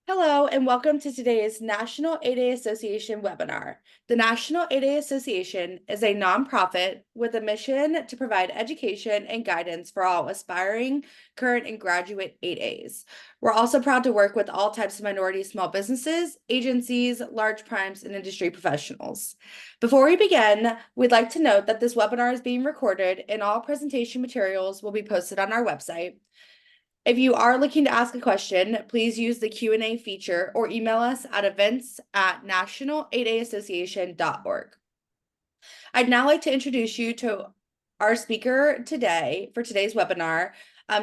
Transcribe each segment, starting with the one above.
Hello, and welcome to today's National 8A Association webinar. The National 8A Association is a nonprofit with a mission to provide education and guidance for all aspiring, current, and graduate 8As. We're also proud to work with all types of minority small businesses, agencies, large primes, and industry professionals. Before we begin, we'd like to note that this webinar is being recorded and all presentation materials will be posted on our website. If you are looking to ask a question, please use the Q&A feature or email us at events@national8aassociation.org. I'd now like to introduce you to our speaker today for today's webinar,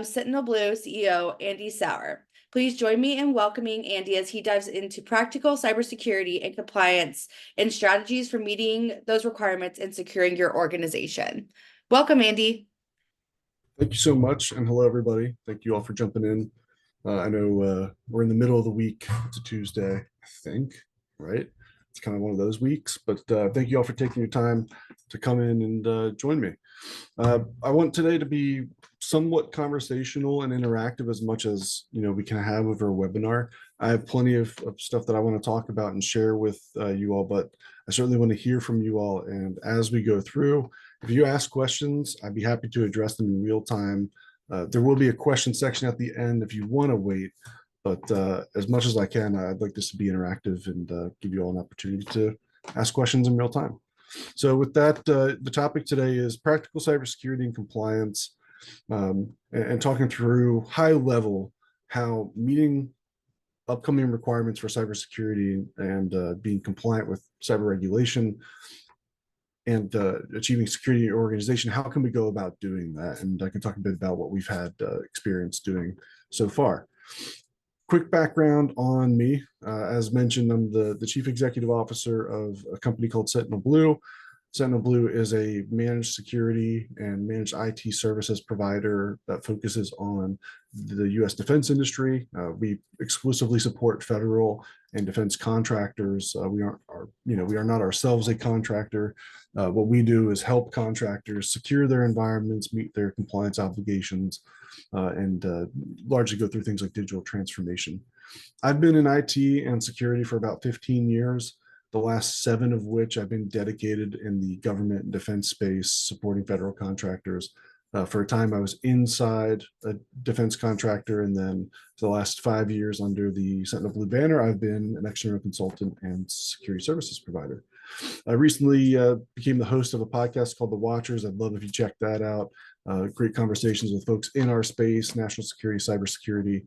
Sentinel Blue CEO Andy Sauer. Please join me in welcoming Andy as he dives into practical cybersecurity and compliance and strategies for meeting those requirements and securing your organization. Welcome, Andy. Thank you so much, and hello, everybody. Thank you all for jumping in. I know we're in the middle of the week. It's a Tuesday, I think, right? It's kind of one of those weeks, but thank you all for taking your time to come in and join me. I want today to be somewhat conversational and interactive as much as we can have over a webinar. I have plenty of stuff that I want to talk about and share with you all, but I certainly want to hear from you all. And as we go through, if you ask questions, I'd be happy to address them in real time. There will be a question section at the end if you want to wait, but as much as I can, I'd like this to be interactive and give you all an opportunity to ask questions in real time. So with that, the topic today is practical cybersecurity and compliance, and talking through high level how meeting upcoming requirements for cybersecurity and being compliant with cyber regulation and achieving security in your organization, how can we go about doing that? And I can talk a bit about what we've had experience doing so far. Quick background on me. As mentioned, I'm the Chief Executive Officer of a company called Sentinel Blue. Sentinel Blue is a managed security and managed IT services provider that focuses on the U.S. defense industry. We exclusively support federal and defense contractors. We are not ourselves a contractor. What we do is help contractors secure their environments, meet their compliance obligations, and largely go through things like digital transformation. I've been in IT and security for about 15 years. The last 7 of which I've been dedicated in the government and defense space, supporting federal contractors. For a time, I was inside a defense contractor, and then for the last 5 years under the Sentinel Blue banner, I've been an external consultant and security services provider. I recently became the host of a podcast called The Watchers. I'd love if you check that out. Great conversations with folks in our space, national security, cybersecurity.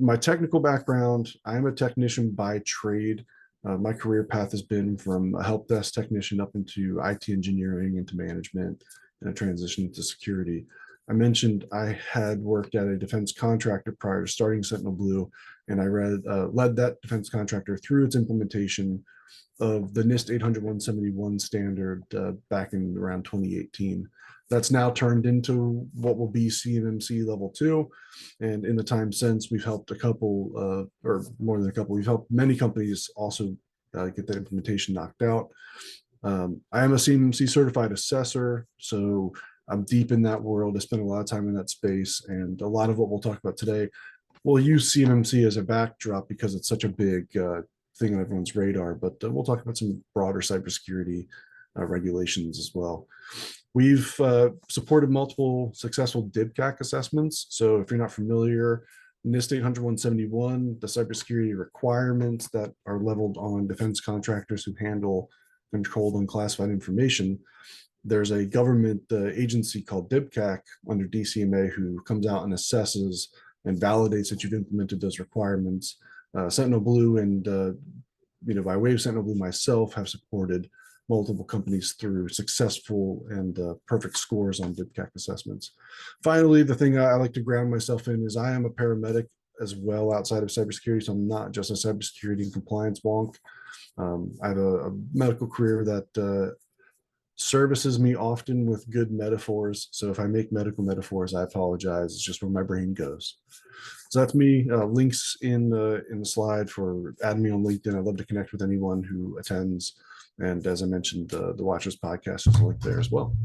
My technical background, I'm a technician by trade. My career path has been from a help desk technician up into IT engineering, into management, and a transition into security. I mentioned I had worked at a defense contractor prior to starting Sentinel Blue, and I led that defense contractor through its implementation of the NIST 800-171 standard back in around 2018. That's now turned into what will be CMMC Level 2. And in the time since, we've helped a couple, or more than a couple, we've helped many companies also get that implementation knocked out. I am a CMMC certified assessor, so I'm deep in that world. I spend a lot of time in that space, and a lot of what we'll talk about today, we'll use CMMC as a backdrop because it's such a big thing on everyone's radar, but we'll talk about some broader cybersecurity regulations as well. We've supported multiple successful DIBCAC assessments. So if you're not familiar, NIST 800-171, the cybersecurity requirements that are leveled on defense contractors who handle controlled unclassified information. There's a government agency called DIBCAC under DCMA who comes out and assesses and validates that you've implemented those requirements. Sentinel Blue and by way of Sentinel Blue myself have supported multiple companies through successful and perfect scores on DIBCAC assessments. Finally, the thing I like to ground myself in is I am a paramedic as well outside of cybersecurity, so I'm not just a cybersecurity and compliance wonk. I have a medical career that services me often with good metaphors. So if I make medical metaphors, I apologize. It's just where my brain goes. So that's me. Links in the slide for adding me on LinkedIn. I'd love to connect with anyone who attends. And as I mentioned, the Watchers podcast is a link there as well.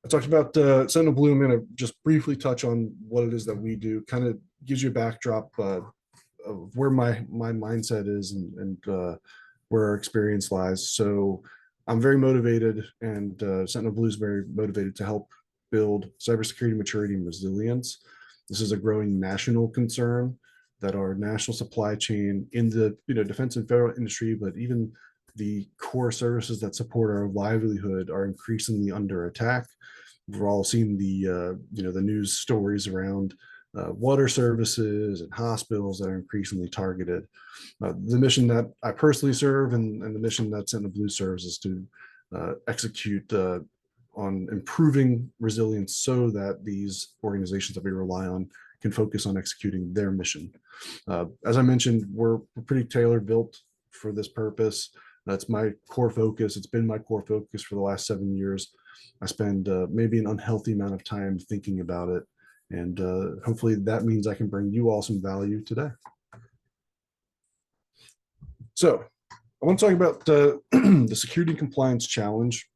I talked about Sentinel Blue. I'm going to just briefly touch on what it is that we do, kind of gives you a backdrop of where my mindset is and where our experience lies. So I'm very motivated, and Sentinel Blue is very motivated to help build cybersecurity maturity and resilience. This is a growing national concern that our national supply chain in the defense and federal industry, but even the core services that support our livelihood are increasingly under attack. We've all seen the news stories around water services and hospitals that are increasingly targeted. The mission that I personally serve and the mission that Sentinel Blue serves is to execute on improving resilience so that these organizations that we rely on can focus on executing their mission. As I mentioned, we're pretty tailor built for this purpose. That's my core focus. It's been my core focus for the last 7 years. I spend maybe an unhealthy amount of time thinking about it. And hopefully that means I can bring you all some value today. So I want to talk about the security compliance challenge.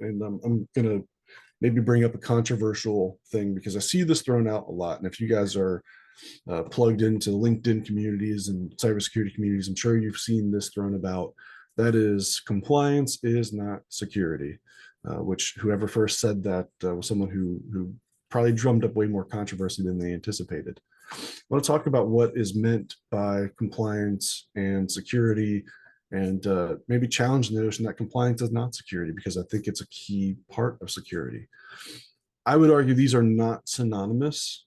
And I'm going to maybe bring up a controversial thing because I see this thrown out a lot. And if you guys are plugged into LinkedIn communities and cybersecurity communities, I'm sure you've seen this thrown about. That is, compliance is not security, which whoever first said that was someone who probably drummed up way more controversy than they anticipated. I want to talk about what is meant by compliance and security, and maybe challenge the notion that compliance is not security, because I think it's a key part of security. I would argue these are not synonymous.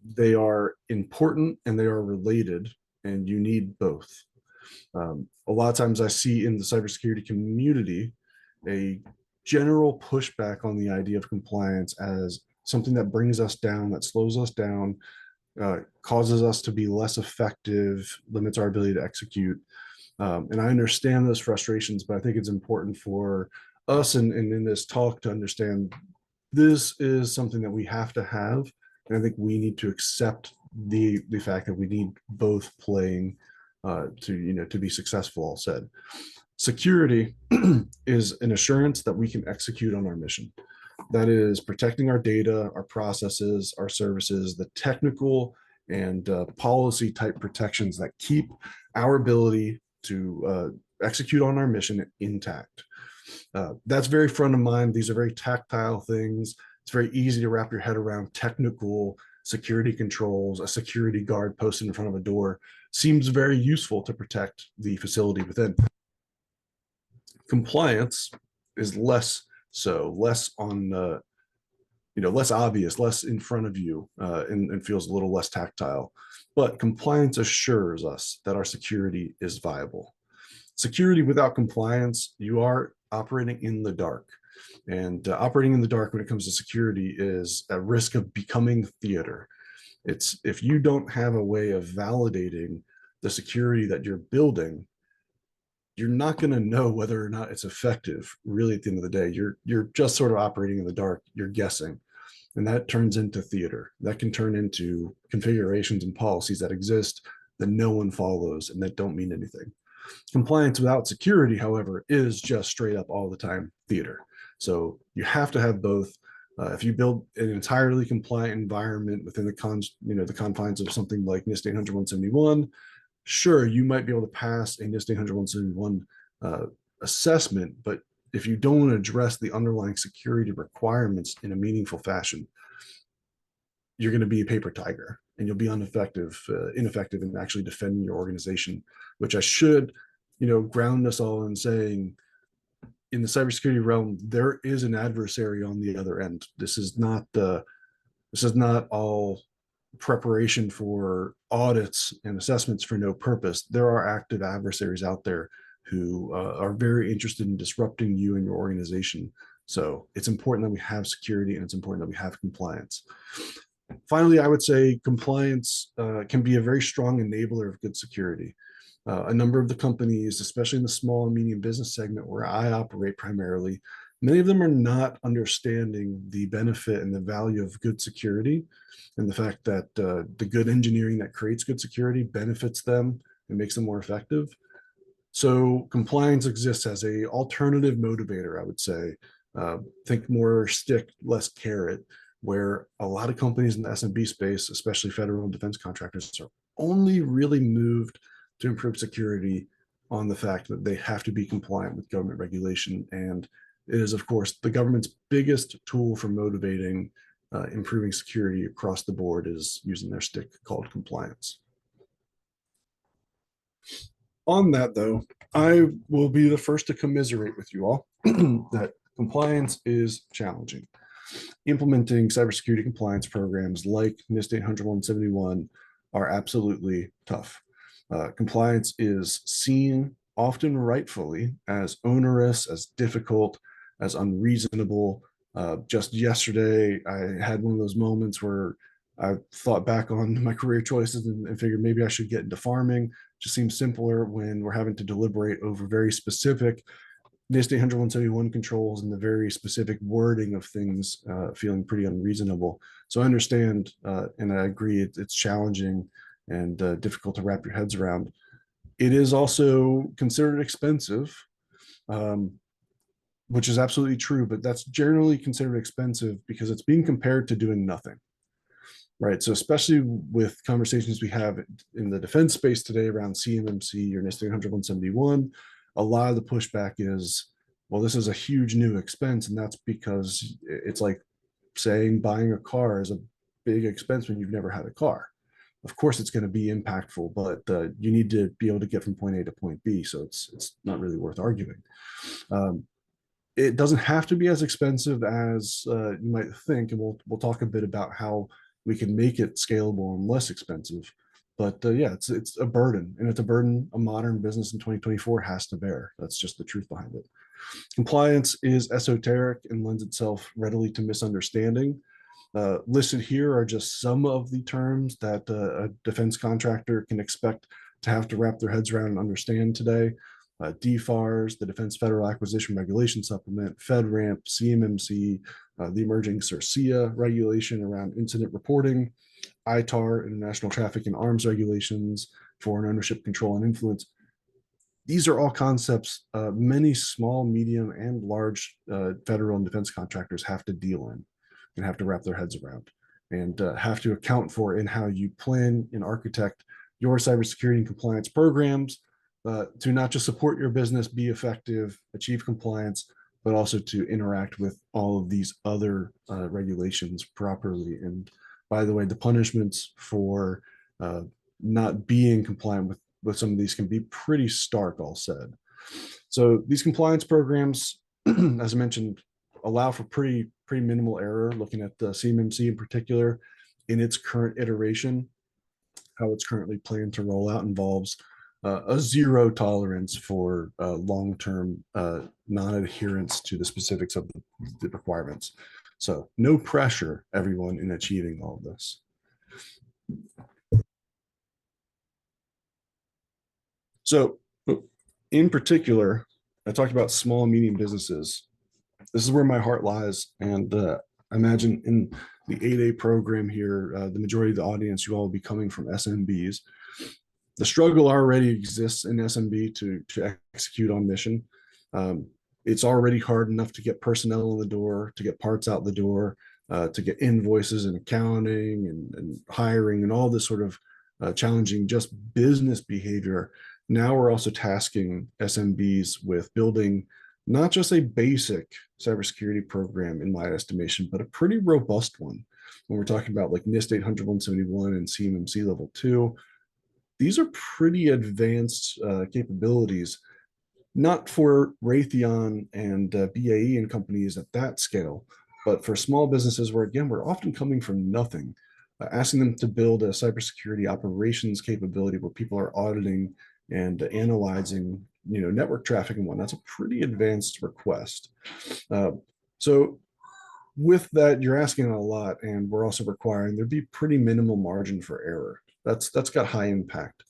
They are important and they are related, and you need both. A lot of times I see in the cybersecurity community a general pushback on the idea of compliance as something that brings us down, that slows us down, causes us to be less effective, limits our ability to execute. And I understand those frustrations, but I think it's important for us and in this talk to understand this is something that we have to have. And I think we need to accept the fact that we need both playing to be successful. All said, security is an assurance that we can execute on our mission. That is protecting our data, our processes, our services, the technical and policy type protections that keep our ability to execute on our mission intact. That's very front of mind. These are very tactile things. It's very easy to wrap your head around technical security controls. A security guard posted in front of a door seems very useful to protect the facility within. Compliance is less so, less on less obvious, less in front of you, and feels a little less tactile. But compliance assures us that our security is viable. Security without compliance, you are operating in the dark. And operating in the dark when it comes to security is at risk of becoming theater. It's if you don't have a way of validating the security that you're building, you're not going to know whether or not it's effective. Really, at the end of the day, you're just sort of operating in the dark. You're guessing, and that turns into theater. That can turn into configurations and policies that exist that no one follows and that don't mean anything. Compliance without security, however, is just straight up all the time theater. So you have to have both. If you build an entirely compliant environment within the confines of something like NIST 800-171, sure, you might be able to pass a NIST 800-171 assessment, but if you don't address the underlying security requirements in a meaningful fashion, you're going to be a paper tiger, and you'll be ineffective in actually defending your organization, which I should, ground us all in saying, in the cybersecurity realm, there is an adversary on the other end. This is not all preparation for audits and assessments for no purpose. There are active adversaries out there who are very interested in disrupting you and your organization. So it's important that we have security, and it's important that we have compliance. Finally, I would say compliance can be a very strong enabler of good security. A number of the companies, especially in the small and medium business segment where I operate primarily, many of them are not understanding the benefit and the value of good security, and the fact that the good engineering that creates good security benefits them and makes them more effective. So compliance exists as an alternative motivator, I would say. Think more stick, less carrot. where a lot of companies in the SMB space, especially federal and defense contractors, are only really moved to improve security on the fact that they have to be compliant with government regulation. And it is, of course, the government's biggest tool for motivating improving security across the board is using their stick called compliance. On that, though, I will be the first to commiserate with you all that compliance is challenging. Implementing cybersecurity compliance programs like NIST 800-171 are absolutely tough. Compliance is seen, often rightfully, as onerous, as difficult, as unreasonable. Just yesterday, I had one of those moments where I thought back on my career choices and figured maybe I should get into farming. It just seems simpler when we're having to deliberate over very specific NIST 800-171 controls and the very specific wording of things feeling pretty unreasonable. So I understand and I agree it's challenging and difficult to wrap your heads around. It is also considered expensive, which is absolutely true, but that's generally considered expensive because it's being compared to doing nothing. Right. So especially with conversations we have in the defense space today around CMMC or NIST 800-171, a lot of the pushback is, well, this is a huge new expense. And that's because it's like saying buying a car is a big expense when you've never had a car. Of course, it's going to be impactful, but you need to be able to get from point A to point B. So it's not really worth arguing. It doesn't have to be as expensive as you might think. And we'll talk a bit about how we can make it scalable and less expensive. But yeah, it's a burden, and it's a burden a modern business in 2024 has to bear. That's just the truth behind it. Compliance is esoteric and lends itself readily to misunderstanding. Listed here are just some of the terms that a defense contractor can expect to have to wrap their heads around and understand today. DFARS, the Defense Federal Acquisition Regulation Supplement, FedRAMP, CMMC, the emerging CERCIA regulation around incident reporting, ITAR, International Traffic in Arms Regulations, Foreign Ownership, Control, and Influence. These are all concepts many small, medium, and large federal and defense contractors have to deal in and have to wrap their heads around and have to account for in how you plan and architect your cybersecurity and compliance programs to not just support your business, be effective, achieve compliance, but also to interact with all of these other regulations properly. And by the way, the punishments for not being compliant with some of these can be pretty stark, all said. So these compliance programs, as I mentioned, allow for pretty minimal error. Looking at the CMMC in particular, in its current iteration, how it's currently planned to roll out involves a zero tolerance for long-term non-adherence to the specifics of the requirements. So no pressure, everyone, in achieving all of this. So in particular, I talked about small and medium businesses. This is where my heart lies. And I imagine in the 8A program here, the majority of the audience, you all will be coming from SMBs. The struggle already exists in SMB to execute on mission. It's already hard enough to get personnel in the door, to get parts out the door, to get invoices and accounting and hiring and all this sort of challenging just business behavior. Now we're also tasking SMBs with building not just a basic cybersecurity program, in my estimation, but a pretty robust one. When we're talking about like NIST 800-171 and CMMC Level 2, these are pretty advanced capabilities, not for Raytheon and BAE and companies at that scale, but for small businesses where, again, we're often coming from nothing, asking them to build a cybersecurity operations capability where people are auditing and analyzing, network traffic and whatnot. That's a pretty advanced request. So with that, you're asking a lot, and we're also requiring there be pretty minimal margin for error. That's got high impact.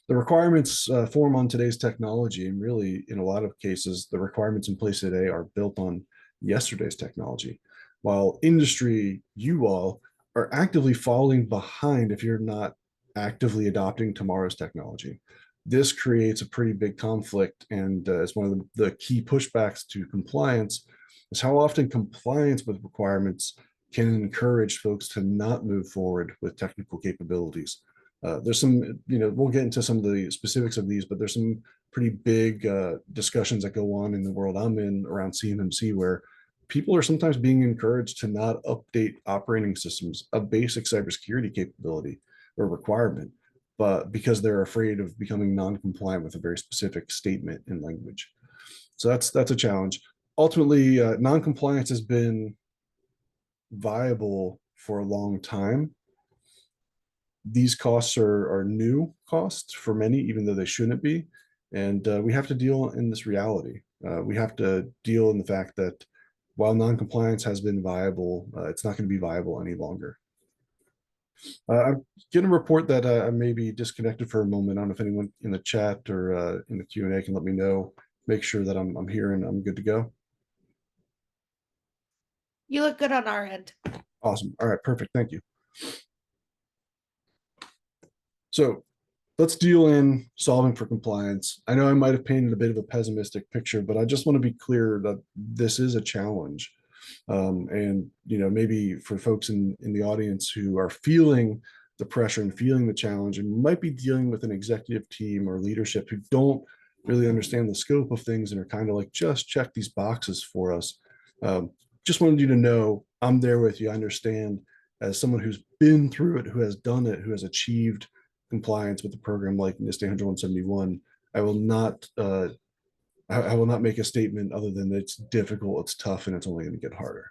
The requirements form on today's technology, and really, in a lot of cases, the requirements in place today are built on yesterday's technology. While industry, you all, are actively falling behind if you're not actively adopting tomorrow's technology. This creates a pretty big conflict, and it's one of the key pushbacks to compliance is how often compliance with requirements can encourage folks to not move forward with technical capabilities. There's some, we'll get into some of the specifics of these, but there's some pretty big discussions that go on in the world I'm in around CMMC where people are sometimes being encouraged to not update operating systems, a basic cybersecurity capability or requirement, but because they're afraid of becoming non-compliant with a very specific statement in language. So that's a challenge. Ultimately, non-compliance has been viable for a long time. These costs are new costs for many, even though they shouldn't be. And we have to deal in this reality. We have to deal in the fact that while non-compliance has been viable, it's not going to be viable any longer. I'm going to report that I may be disconnected for a moment. I don't know if anyone in the chat or in the Q&A can let me know, make sure that I'm here and I'm good to go. You look good on our end. Awesome. All right, perfect. Thank you. So let's deal in solving for compliance. I know I might have painted a bit of a pessimistic picture, but I just want to be clear that this is a challenge. And maybe for folks in the audience who are feeling the pressure and feeling the challenge and might be dealing with an executive team or leadership who don't really understand the scope of things and are kind of like, just check these boxes for us. Just wanted you to know I'm there with you. I understand as someone who's been through it, who has done it, who has achieved compliance with a program like NIST 171. I will not make a statement other than it's difficult, it's tough, and it's only going to get harder.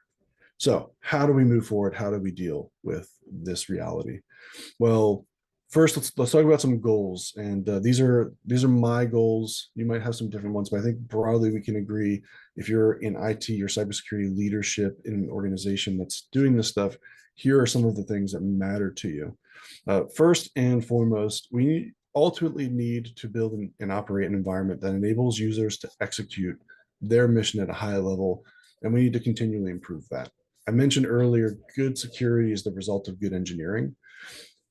So how do we move forward? How do we deal with this reality? Well, first, let's talk about some goals. And these are my goals. You might have some different ones, but I think broadly we can agree if you're in IT or cybersecurity leadership in an organization that's doing this stuff, here are some of the things that matter to you. First and foremost, we ultimately need to build and operate an environment that enables users to execute their mission at a high level, and we need to continually improve that. I mentioned earlier, good security is the result of good engineering.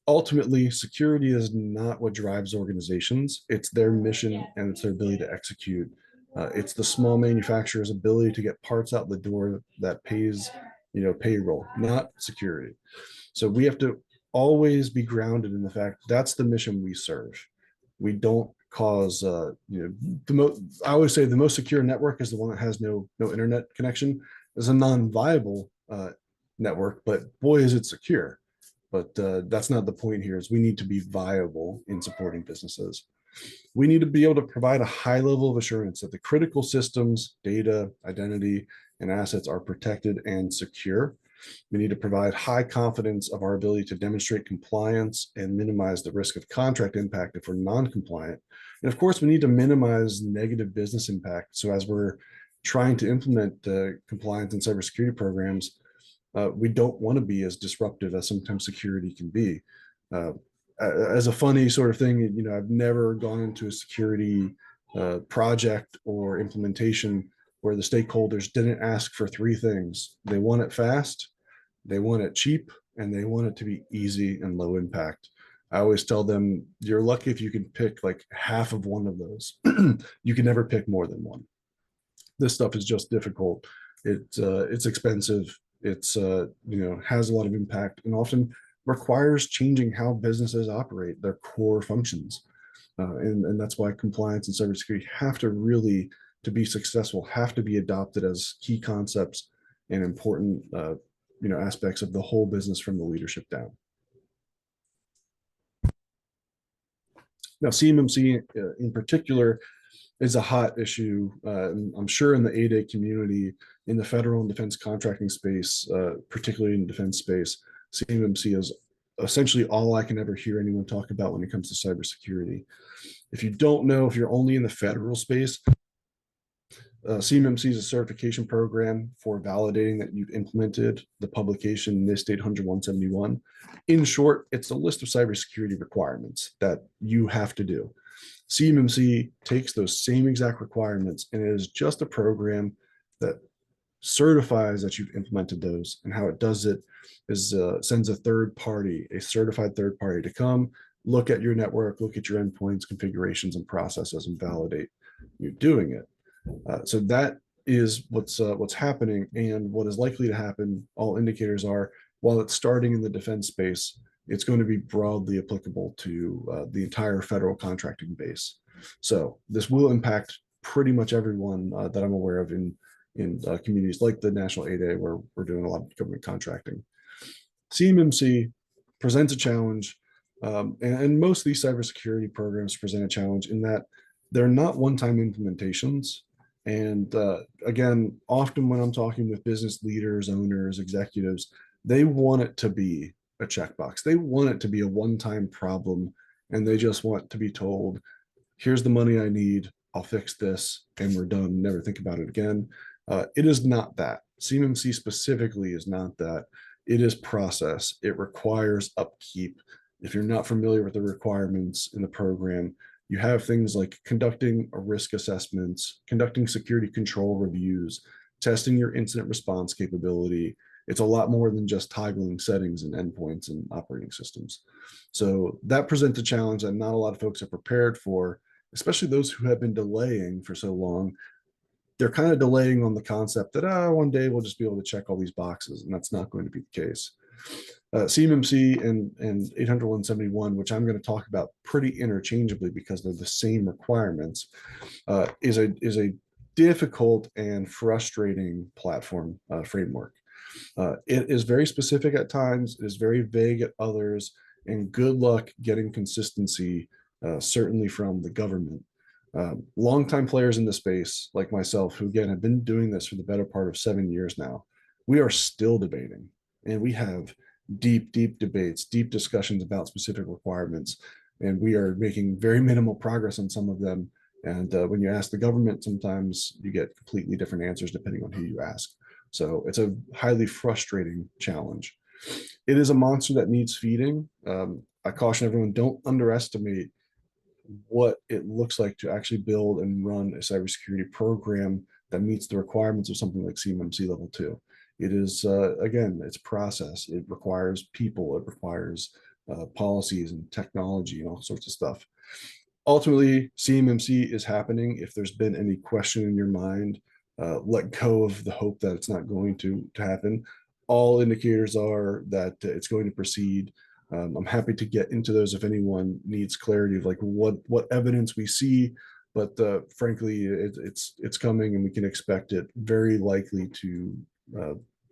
Ultimately, security is not what drives organizations. It's their mission and it's their ability to execute. It's the small manufacturer's ability to get parts out the door that pays, payroll, not security. So we have to always be grounded in the fact that's the mission we serve. We don't cause, I always say the most secure network is the one that has no internet connection. It's a non-viable network, but boy, is it secure. But that's not the point here. Is we need to be viable in supporting businesses. We need to be able to provide a high level of assurance that the critical systems, data, identity, and assets are protected and secure. We need to provide high confidence of our ability to demonstrate compliance and minimize the risk of contract impact if we're non-compliant. And of course, we need to minimize negative business impact. So as we're trying to implement compliance and cybersecurity programs, we don't want to be as disruptive as sometimes security can be. As a funny sort of thing, I've never gone into a security project or implementation where the stakeholders didn't ask for three things. They want it fast, they want it cheap, and they want it to be easy and low impact. I always tell them, you're lucky if you can pick like half of one of those. You can never pick more than one. This stuff is just difficult. It's expensive. It's has a lot of impact and often requires changing how businesses operate their core functions. And that's why compliance and cybersecurity have to really, to be successful, have to be adopted as key concepts and important aspects of the whole business from the leadership down. Now, CMMC in particular is a hot issue. I'm sure in the A-Day community, in the federal and defense contracting space, particularly in defense space, CMMC is essentially all I can ever hear anyone talk about when it comes to cybersecurity. If you don't know, if you're only in the federal space, CMMC is a certification program for validating that you've implemented the publication NIST 171. In short, it's a list of cybersecurity requirements that you have to do. CMMC takes those same exact requirements and it is just a program that certifies that you've implemented those. And how it does it is sends a certified third party to come look at your network, look at your endpoints, configurations, and processes and validate you're doing it. So that is what's happening and what is likely to happen. All indicators are, while it's starting in the defense space, it's going to be broadly applicable to the entire federal contracting base. So this will impact pretty much everyone that I'm aware of in communities like the National 8A, where we're doing a lot of government contracting. CMMC presents a challenge, and most of these cybersecurity programs present a challenge in that they're not one-time implementations. And again, often when I'm talking with business leaders, owners, executives, they want it to be a checkbox. They want it to be a one-time problem, and they just want to be told, here's the money I need, I'll fix this, and we're done, never think about it again. It is not that. CMMC specifically is not that. It is process. It requires upkeep. If you're not familiar with the requirements in the program, you have things like conducting a risk assessments, conducting security control reviews, testing your incident response capability. It's a lot more than just toggling settings and endpoints and operating systems. So that presents a challenge that not a lot of folks are prepared for, especially those who have been delaying for so long. They're kind of delaying on the concept that one day we'll just be able to check all these boxes, and that's not going to be the case. CMMC and 80171, which I'm going to talk about pretty interchangeably because they're the same requirements, is a difficult and frustrating platform framework. It is very specific at times, it is very vague at others, and good luck getting consistency, certainly from the government. Longtime players in the space, like myself, who again have been doing this for the better part of 7 years now, we are still debating, and we have deep debates, deep discussions about specific requirements, and we are making very minimal progress on some of them. And when you ask the government, sometimes you get completely different answers depending on who you ask. So it's a highly frustrating challenge. It is a monster that needs feeding. I caution everyone, don't underestimate what it looks like to actually build and run a cybersecurity program that meets the requirements of something like CMMC Level 2. It is, again, it's process. It requires people. It requires policies and technology and all sorts of stuff. Ultimately, CMMC is happening. If there's been any question in your mind, let go of the hope that it's not going to happen. All indicators are that it's going to proceed. I'm happy to get into those if anyone needs clarity of like what evidence we see, but frankly, it's coming, and we can expect it very likely to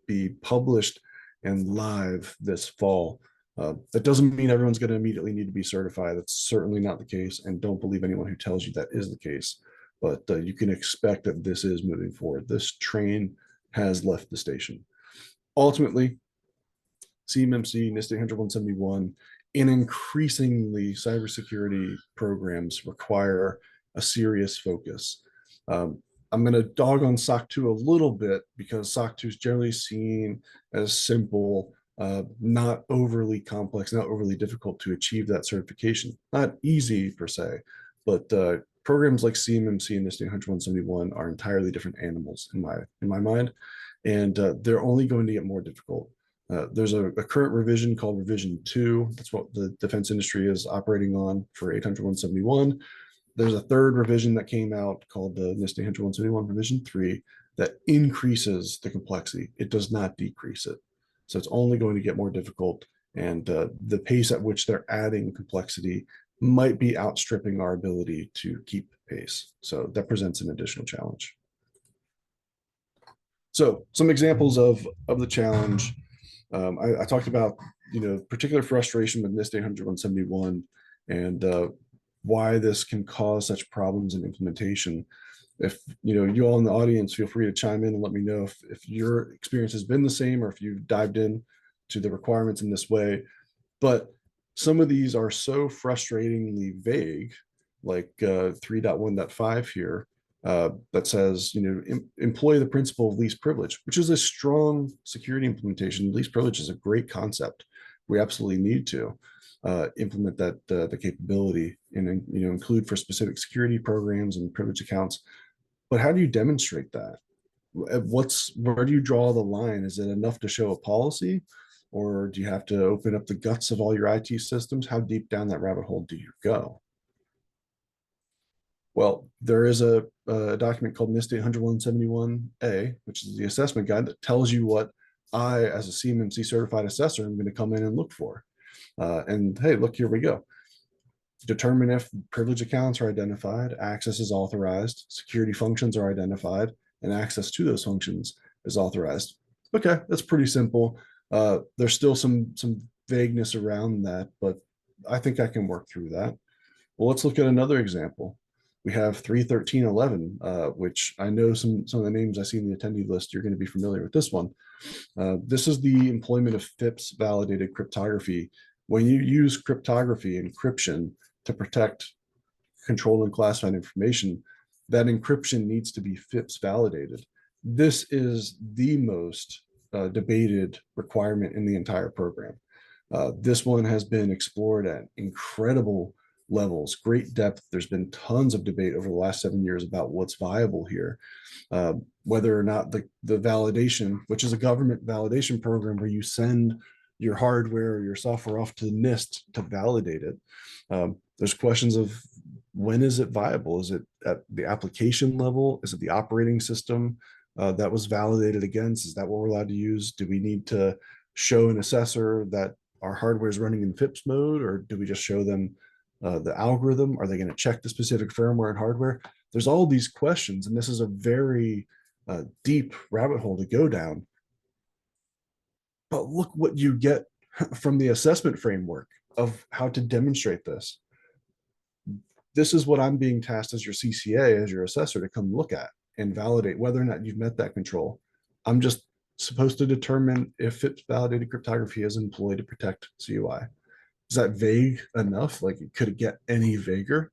be published and live this fall. That doesn't mean everyone's going to immediately need to be certified. That's certainly not the case, and don't believe anyone who tells you that is the case. But you can expect that this is moving forward. This train has left the station. Ultimately, CMMC, NIST 80171, and increasingly cybersecurity programs require a serious focus. I'm going to dog on SOC 2 a little bit because SOC 2 is generally seen as simple, not overly complex, not overly difficult to achieve that certification. Not easy per se, but programs like CMMC and NIST 80171 are entirely different animals in my mind, and they're only going to get more difficult. There's a current revision called Revision 2. That's what the defense industry is operating on for 80171. There's a third revision that came out called the NIST 80171 Revision 3 that increases the complexity. It does not decrease it. So it's only going to get more difficult, and the pace at which they're adding complexity might be outstripping our ability to keep pace. So that presents an additional challenge. So some examples of the challenge. I talked about, particular frustration with NIST 80171 and why this can cause such problems in implementation. If you all in the audience, feel free to chime in and let me know if your experience has been the same or if you've dived in to the requirements in this way. But some of these are so frustratingly vague, like 3.1.5 here, that says, employ the principle of least privilege, which is a strong security implementation. Least privilege is a great concept. We absolutely need to implement that the capability and include for specific security programs and privilege accounts. But how do you demonstrate that? Where do you draw the line? Is it enough to show a policy, or do you have to open up the guts of all your IT systems? How deep down that rabbit hole do you go? Well, there is a document called NIST 800-171A, which is the assessment guide that tells you what I, as a CMMC certified assessor, am going to come in and look for. And hey, look, here we go. Determine if privilege accounts are identified, access is authorized, security functions are identified, and access to those functions is authorized. Okay, that's pretty simple. There's still some vagueness around that, but I think I can work through that. Well, let's look at another example. We have 31311, which I know some of the names I see in the attendee list, you're going to be familiar with this one. This is the employment of FIPS validated cryptography. When you use cryptography, encryption, to protect controlled and classified information, that encryption needs to be FIPS validated. This is the most debated requirement in the entire program. This one has been explored at incredible levels, great depth. There's been tons of debate over the last 7 years about what's viable here. Whether or not the validation, which is a government validation program where you send your hardware or your software off to the NIST to validate it. There's questions of when is it viable? Is it at the application level? Is it the operating system that was validated against? Is that what we're allowed to use? Do we need to show an assessor that our hardware is running in FIPS mode, or do we just show them the algorithm? Are they going to check the specific firmware and hardware? There's all these questions, and this is a very deep rabbit hole to go down. But look what you get from the assessment framework of how to demonstrate this. This is what I'm being tasked as your CCA, as your assessor, to come look at and validate whether or not you've met that control. I'm just supposed to determine if FIPS validated cryptography is employed to protect CUI. Is that vague enough? Like, could it get any vaguer?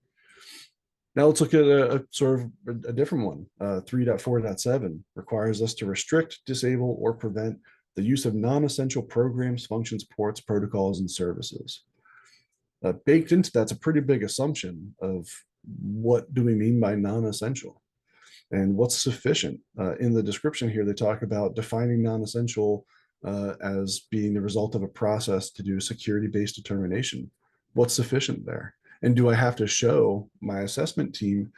Now let's look at a sort of a different one. 3.4.7 requires us to restrict, disable, or prevent the use of non-essential programs, functions, ports, protocols, and services. Baked into that's a pretty big assumption of what do we mean by non-essential and what's sufficient. In the description here, they talk about defining non-essential as being the result of a process to do security-based determination. What's sufficient there? And do I have to show my assessment team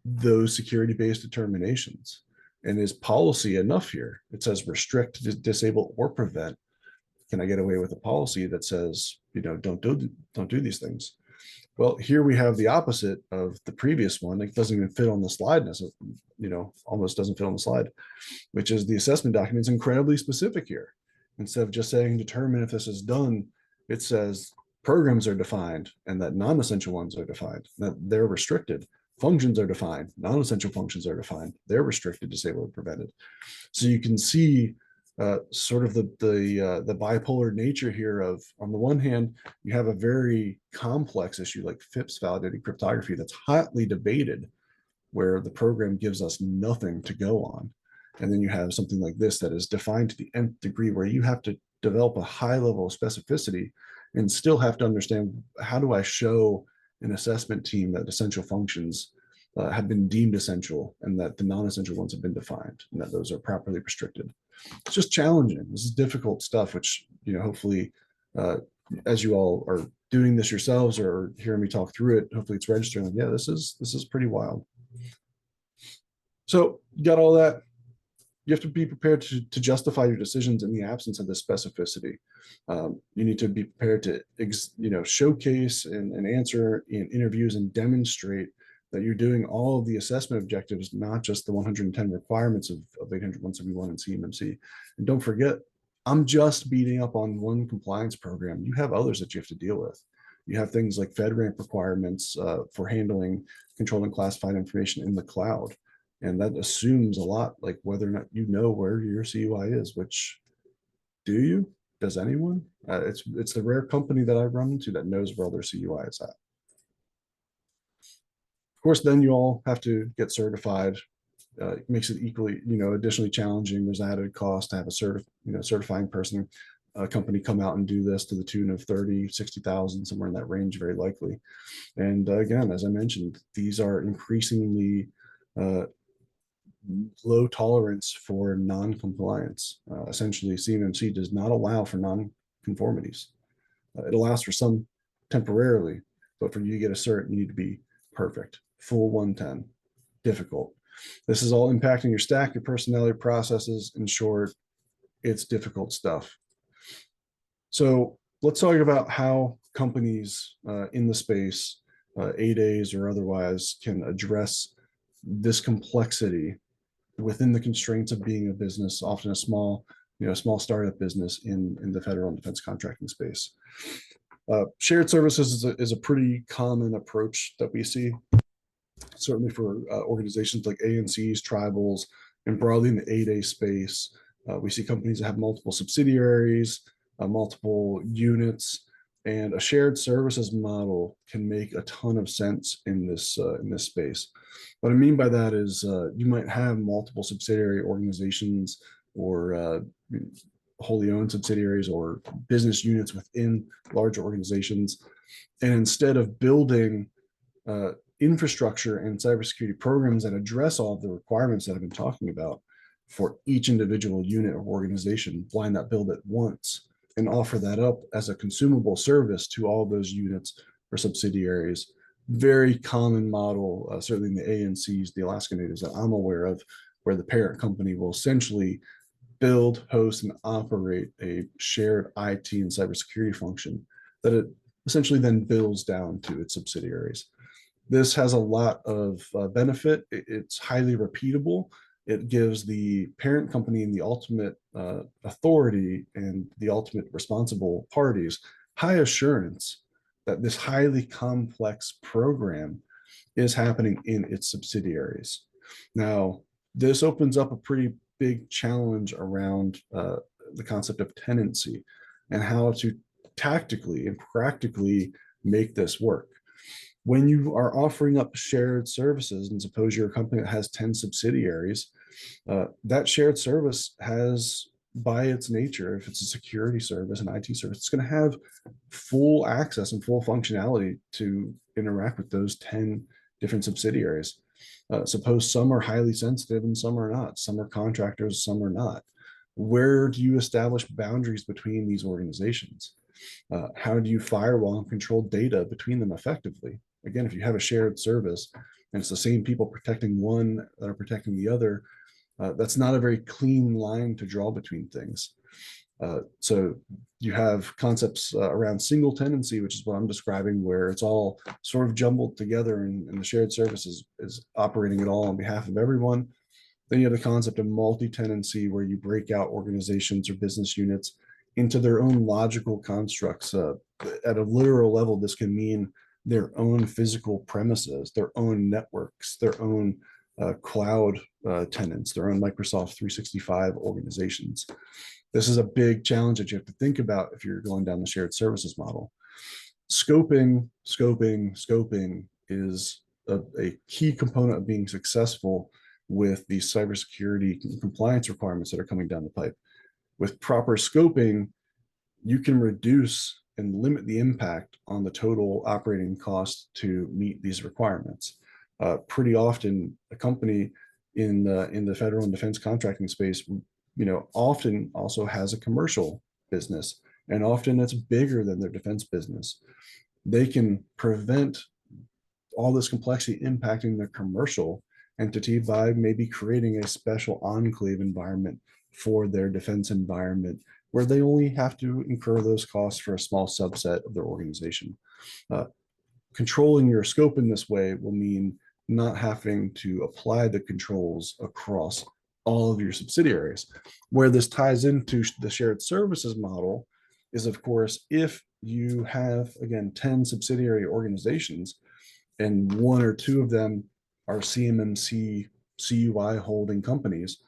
those security-based determinations? And is policy enough here? It says restrict, disable, or prevent. Can I get away with a policy that says, don't do these things? Well, here we have the opposite of the previous one. It doesn't even fit on the slide, almost doesn't fit on the slide, which is the assessment document is incredibly specific here. Instead of just saying determine if this is done, it says programs are defined and that non-essential ones are defined, that they're restricted. Functions are defined, non-essential functions are defined, they're restricted, disabled, or prevented. So you can see sort of the bipolar nature here of, on the one hand, you have a very complex issue like FIPS validated cryptography that's hotly debated, where the program gives us nothing to go on. And then you have something like this that is defined to the nth degree, where you have to develop a high level of specificity and still have to understand, how do I show an assessment team that essential functions have been deemed essential and that the non-essential ones have been defined and that those are properly restricted. It's just challenging. This is difficult stuff, which, hopefully, as you all are doing this yourselves or hearing me talk through it, hopefully it's registering. Yeah, this is pretty wild. So you got all that. You have to be prepared to justify your decisions in the absence of this specificity. You need to be prepared to, showcase and answer in interviews and demonstrate that you're doing all of the assessment objectives, not just the 110 requirements of 800-171 and CMMC. And don't forget, I'm just beating up on one compliance program. You have others that you have to deal with. You have things like FedRAMP requirements for handling controlled and classified information in the cloud. And that assumes a lot, like whether or not you know where your CUI is, which, do you? Does anyone? It's the rare company that I run into that knows where all their CUI is at. Of course, then you all have to get certified. It makes it equally, additionally challenging. There's added cost to have a certifying person, a company come out and do this to the tune of 30, 60,000, somewhere in that range, very likely. And again, as I mentioned, these are increasingly low tolerance for non-compliance. Essentially, CMMC does not allow for non-conformities. It allows for some temporarily, but for you to get a cert, you need to be perfect. full 110. Difficult. This is all impacting your stack, your personality processes. In short, it's difficult stuff. So let's talk about how companies in the space, 8As or otherwise, can address this complexity within the constraints of being a business, often a small startup business in the federal and defense contracting space. Shared services is a pretty common approach that we see, certainly for organizations like A&Cs, tribals, and broadly in the 8A space. We see companies that have multiple subsidiaries, multiple units, and a shared services model can make a ton of sense in this space. What I mean by that is you might have multiple subsidiary organizations or wholly owned subsidiaries or business units within large organizations. And instead of building infrastructure and cybersecurity programs that address all of the requirements that I've been talking about for each individual unit or organization, why not build it once and offer that up as a consumable service to all those units or subsidiaries? Very common model, certainly in the A&Cs, the Alaska Natives that I'm aware of, where the parent company will essentially build, host, and operate a shared IT and cybersecurity function that it essentially then builds down to its subsidiaries. This has a lot of benefit. It's highly repeatable. It gives the parent company and the ultimate authority and the ultimate responsible parties high assurance that this highly complex program is happening in its subsidiaries. Now, this opens up a pretty big challenge around the concept of tenancy and how to tactically and practically make this work. When you are offering up shared services, and suppose you're a company that has 10 subsidiaries, that shared service has, by its nature, if it's a security service, an IT service, it's going to have full access and full functionality to interact with those 10 different subsidiaries. Suppose some are highly sensitive and some are not. Some are contractors, some are not. Where do you establish boundaries between these organizations? How do you firewall and control data between them effectively? Again, if you have a shared service and it's the same people protecting one that are protecting the other, that's not a very clean line to draw between things. So you have concepts around single tenancy, which is what I'm describing, where it's all sort of jumbled together and the shared service is operating it all on behalf of everyone. Then you have the concept of multi-tenancy, where you break out organizations or business units into their own logical constructs. At a literal level, this can mean their own physical premises, their own networks, their own cloud tenants, their own Microsoft 365 organizations. This is a big challenge that you have to think about if you're going down the shared services model. Scoping is a key component of being successful with the cybersecurity compliance requirements that are coming down the pipe. With proper scoping, you can reduce and limit the impact on the total operating cost to meet these requirements. Pretty often, a company in the federal and defense contracting space, often also has a commercial business, and often it's bigger than their defense business. They can prevent all this complexity impacting their commercial entity by maybe creating a special enclave environment for their defense environment, where they only have to incur those costs for a small subset of their organization. Controlling your scope in this way will mean not having to apply the controls across all of your subsidiaries. Where this ties into the shared services model is, of course, if you have, again, 10 subsidiary organizations and one or two of them are CMMC CUI holding companies,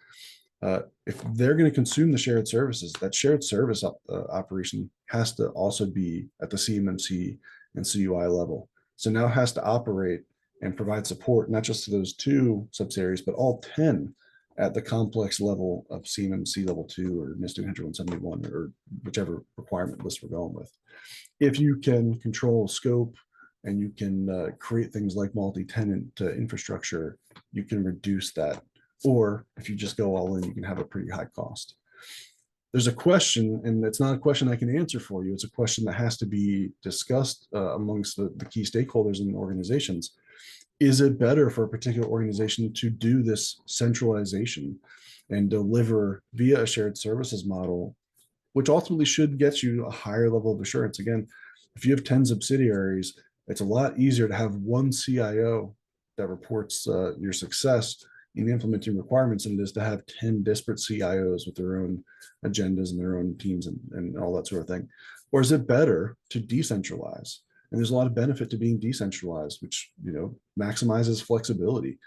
if they're going to consume the shared services, that shared service operation has to also be at the CMMC and CUI level. So now it has to operate and provide support, not just to those two subsidiaries, but all 10 at the complex level of CMMC Level 2 or NIST 171, or whichever requirement list we're going with. If you can control scope and you can create things like multi-tenant infrastructure, you can reduce that. Or if you just go all in, you can have a pretty high cost. There's a question, and it's not a question I can answer for you. It's a question that has to be discussed amongst the key stakeholders in organizations. Is it better for a particular organization to do this centralization and deliver via a shared services model, which ultimately should get you a higher level of assurance? Again, if you have 10 subsidiaries, it's a lot easier to have one CIO that reports your success in implementing requirements than it is to have 10 disparate CIOs with their own agendas and their own teams and all that sort of thing. Or is it better to decentralize? And there's a lot of benefit to being decentralized, which maximizes flexibility,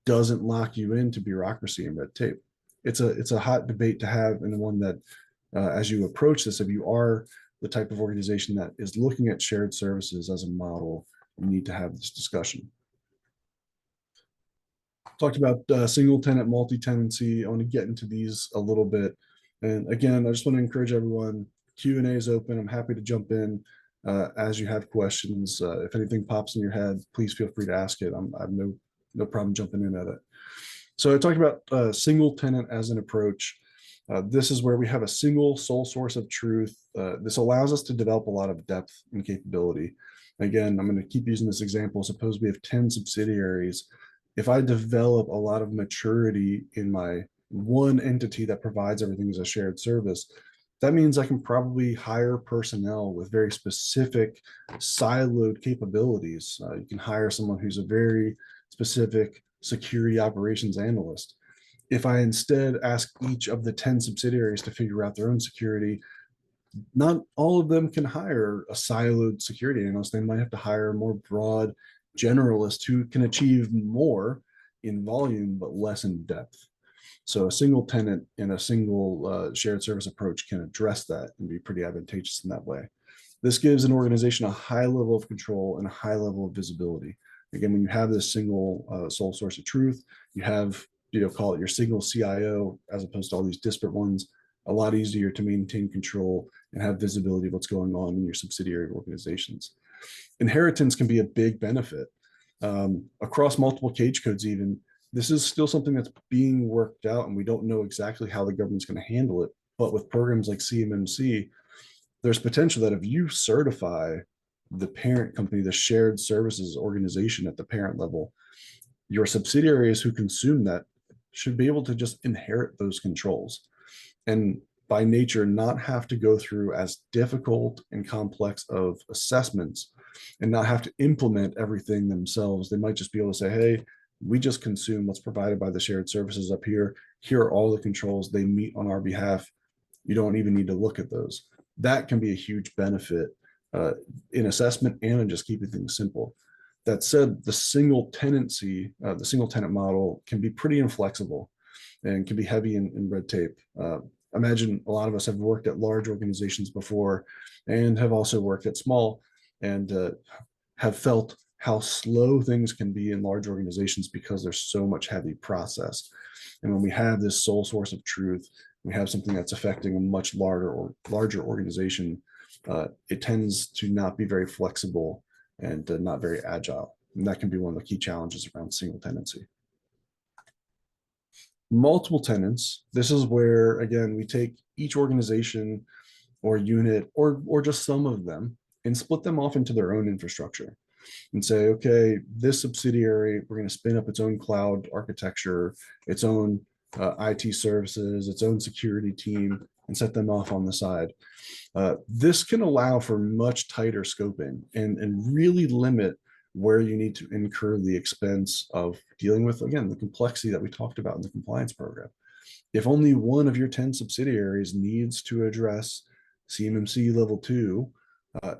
doesn't lock you into bureaucracy and red tape. It's a hot debate to have, and one that as you approach this, if you are the type of organization that is looking at shared services as a model, you need to have this discussion. Talked about single tenant, multi-tenancy. I want to get into these a little bit. And again, I just want to encourage everyone, Q&A is open. I'm happy to jump in as you have questions. If anything pops in your head, please feel free to ask it. I have no problem jumping in at it. So I talked about single tenant as an approach. This is where we have a single sole source of truth. This allows us to develop a lot of depth and capability. Again, I'm going to keep using this example. Suppose we have 10 subsidiaries. If I develop a lot of maturity in my one entity that provides everything as a shared service, that means I can probably hire personnel with very specific siloed capabilities. You can hire someone who's a very specific security operations analyst. If I instead ask each of the 10 subsidiaries to figure out their own security, not all of them can hire a siloed security analyst. They might have to hire a more broad generalist who can achieve more in volume, but less in depth. So a single tenant and a single shared service approach can address that and be pretty advantageous in that way. This gives an organization a high level of control and a high level of visibility. Again, when you have this single sole source of truth, you have, call it your single CIO, as opposed to all these disparate ones, a lot easier to maintain control and have visibility of what's going on in your subsidiary organizations. Inheritance can be a big benefit. Across multiple cage codes even, this is still something that's being worked out, and we don't know exactly how the government's going to handle it. But with programs like CMMC, there's potential that if you certify the parent company, the shared services organization at the parent level, your subsidiaries who consume that should be able to just inherit those controls, and by nature not have to go through as difficult and complex of assessments and not have to implement everything themselves. They might just be able to say, hey, we just consume what's provided by the shared services up here. Here are all the controls. They meet on our behalf. You don't even need to look at those. That can be a huge benefit in assessment and in just keeping things simple. That said, the single tenant model can be pretty inflexible and can be heavy in red tape. Imagine a lot of us have worked at large organizations before and have also worked at small, and have felt how slow things can be in large organizations because there's so much heavy process. And when we have this sole source of truth, we have something that's affecting a much larger organization, it tends to not be very flexible and not very agile. And that can be one of the key challenges around single tenancy. Multiple tenants, this is where, again, we take each organization or unit or just some of them and split them off into their own infrastructure and say, okay, this subsidiary, we're going to spin up its own cloud architecture, its own IT services, its own security team, and set them off on the side. This can allow for much tighter scoping and really limit where you need to incur the expense of dealing with, again, the complexity that we talked about in the compliance program. If only one of your 10 subsidiaries needs to address CMMC Level 2,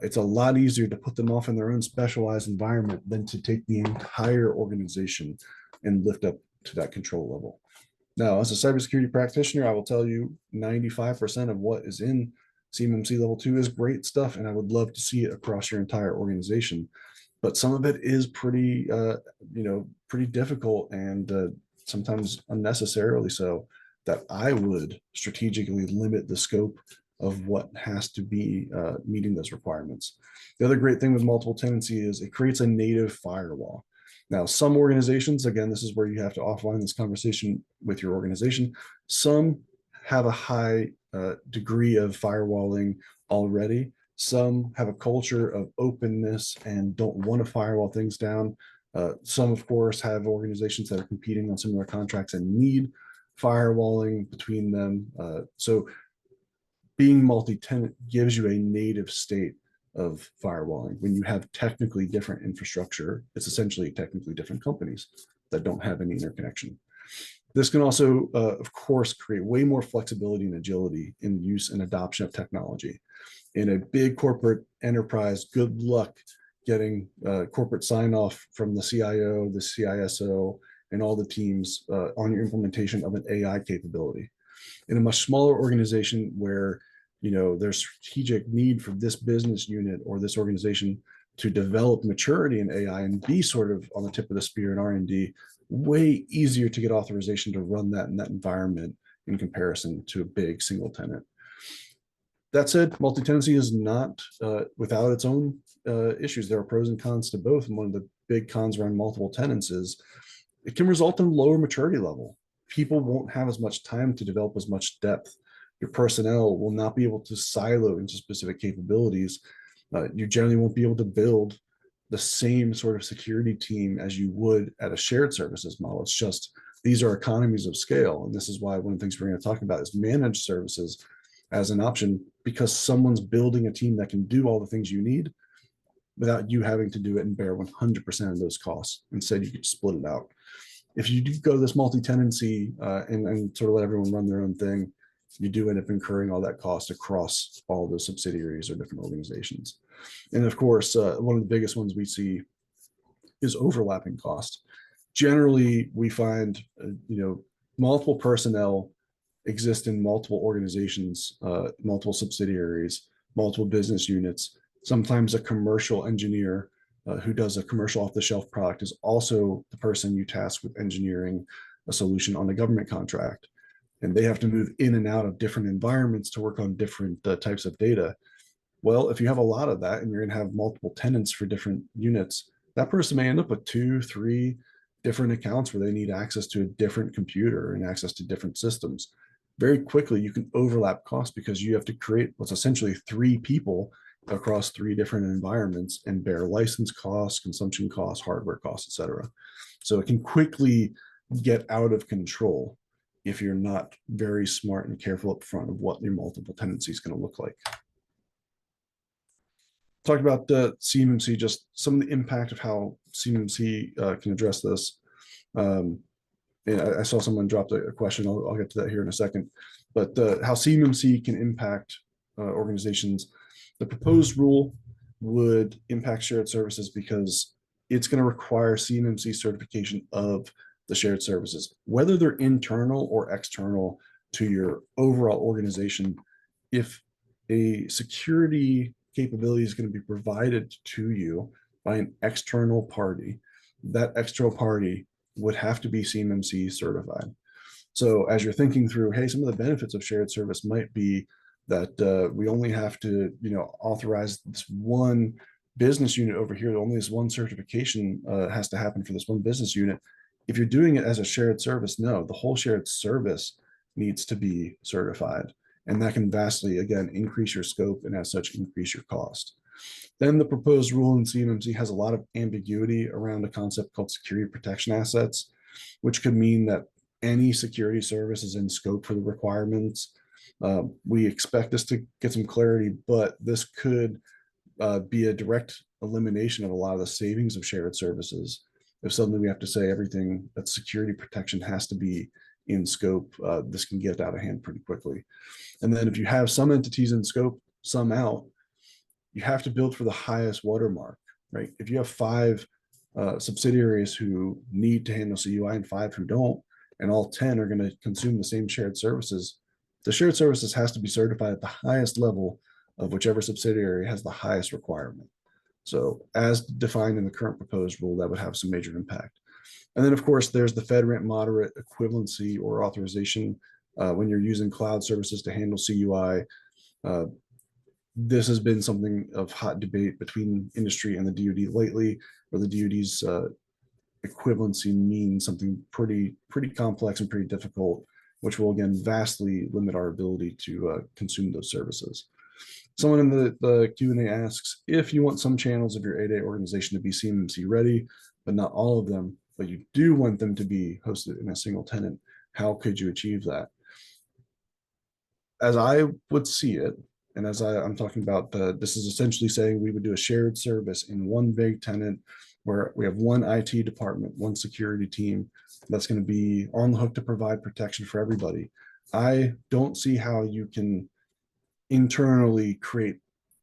it's a lot easier to put them off in their own specialized environment than to take the entire organization and lift up to that control level. Now, as a cybersecurity practitioner, I will tell you 95% of what is in CMMC Level 2 is great stuff, and I would love to see it across your entire organization. But some of it is pretty difficult and sometimes unnecessarily so, that I would strategically limit the scope of what has to be meeting those requirements. The other great thing with multiple tenancy is it creates a native firewall. Now, some organizations, again, this is where you have to offline this conversation with your organization. Some have a high degree of firewalling already. Some have a culture of openness and don't want to firewall things down. Some, of course, have organizations that are competing on similar contracts and need firewalling between them. So being multi-tenant gives you a native state of firewalling. When you have technically different infrastructure, it's essentially technically different companies that don't have any interconnection. This can also, of course, create way more flexibility and agility in use and adoption of technology. In a big corporate enterprise, good luck getting corporate sign-off from the CIO, the CISO, and all the teams on your implementation of an AI capability. In a much smaller organization where there's strategic need for this business unit or this organization to develop maturity in AI and be sort of on the tip of the spear in R&D, way easier to get authorization to run that in that environment in comparison to a big single tenant. That said, multi-tenancy is not without its own issues. There are pros and cons to both. And one of the big cons around multiple tenants is it can result in lower maturity level. People won't have as much time to develop as much depth. Your personnel will not be able to silo into specific capabilities. You generally won't be able to build the same sort of security team as you would at a shared services model. It's just, these are economies of scale. And this is why one of the things we're going to talk about is managed services as an option, because someone's building a team that can do all the things you need without you having to do it and bear 100% of those costs. Instead, you could split it out. If you do go this multi-tenancy and sort of let everyone run their own thing, you do end up incurring all that cost across all the subsidiaries or different organizations. And of course, one of the biggest ones we see is overlapping cost. Generally, we find, multiple personnel exist in multiple organizations, multiple subsidiaries, multiple business units. Sometimes a commercial engineer who does a commercial off-the-shelf product is also the person you task with engineering a solution on a government contract. And they have to move in and out of different environments to work on different types of data. Well, if you have a lot of that and you're going to have multiple tenants for different units, that person may end up with 2, 3 different accounts where they need access to a different computer and access to different systems. Very quickly, you can overlap costs because you have to create what's essentially 3 people across 3 different environments and bear license costs, consumption costs, hardware costs, etc. So it can quickly get out of control if you're not very smart and careful up front of what your multiple tenancy is going to look like. Talk about the CMMC, just some of the impact of how CMMC can address this. And I saw someone drop a question. I'll get to that here in a second. But how CMMC can impact organizations. The proposed rule would impact shared services because it's going to require CMMC certification of the shared services, whether they're internal or external to your overall organization. If a security capability is going to be provided to you by an external party, that external party would have to be CMMC certified. So as you're thinking through, hey, some of the benefits of shared service might be that we only have to, authorize this one business unit over here. Only this one certification has to happen for this one business unit. If you're doing it as a shared service, no, the whole shared service needs to be certified. And that can vastly, again, increase your scope and as such, increase your cost. Then the proposed rule in CMMC has a lot of ambiguity around a concept called security protection assets, which could mean that any security service is in scope for the requirements. We expect this to get some clarity, but this could be a direct elimination of a lot of the savings of shared services. If suddenly we have to say everything that security protection has to be in scope, this can get out of hand pretty quickly. And then if you have some entities in scope, some out, you have to build for the highest watermark, right? If you have 5 subsidiaries who need to handle CUI and 5 who don't, and all 10 are going to consume the same shared services, the shared services has to be certified at the highest level of whichever subsidiary has the highest requirement. So as defined in the current proposed rule, that would have some major impact. And then, of course, there's the FedRAMP moderate equivalency or authorization when you're using cloud services to handle CUI. This has been something of hot debate between industry and the DoD lately, where the DoD's equivalency means something pretty complex and pretty difficult, which will, again, vastly limit our ability to consume those services. Someone in the Q&A asks, if you want some channels of your 8A organization to be CMMC ready, but not all of them, but you do want them to be hosted in a single tenant. How could you achieve that? As I would see it, and as I'm talking about, this is essentially saying we would do a shared service in one big tenant where we have one IT department, one security team that's going to be on the hook to provide protection for everybody. I don't see how you can internally create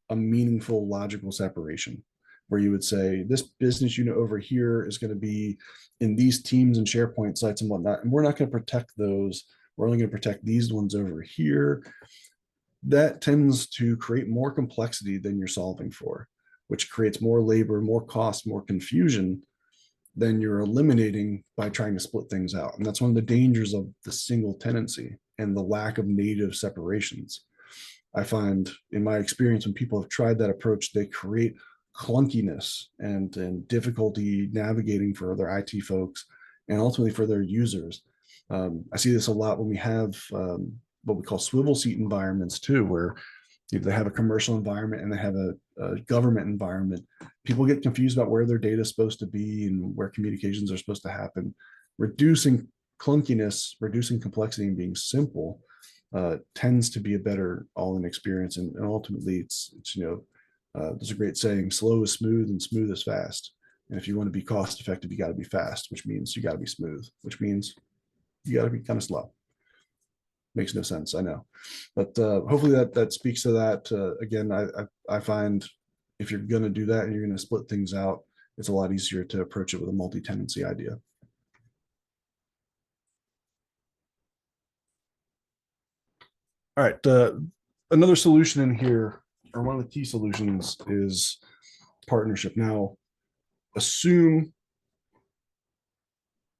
a meaningful logical separation where you would say this business unit over here is going to be in these teams and SharePoint sites and whatnot, and we're not going to protect those. We're only going to protect these ones over here. That tends to create more complexity than you're solving for, which creates more labor, more cost, more confusion than you're eliminating by trying to split things out. And that's one of the dangers of the single tenancy and the lack of native separations. I find in my experience, when people have tried that approach, they create clunkiness and difficulty navigating for other IT folks and ultimately for their users. I see this a lot when we have what we call swivel seat environments too, where they have a commercial environment and they have a government environment. People get confused about where their data is supposed to be and where communications are supposed to happen. Reducing clunkiness, reducing complexity, and being simple tends to be a better all-in experience. And ultimately, it's there's a great saying: slow is smooth and smooth is fast. And if you want to be cost effective, you got to be fast, which means you got to be smooth, which means you got to be kind of slow. Makes no sense, I know, but hopefully that speaks to that. Again, I find if you're going to do that and you're going to split things out, it's a lot easier to approach it with a multi-tenancy idea. All right, another solution in here, or one of the key solutions, is partnership. Now, assume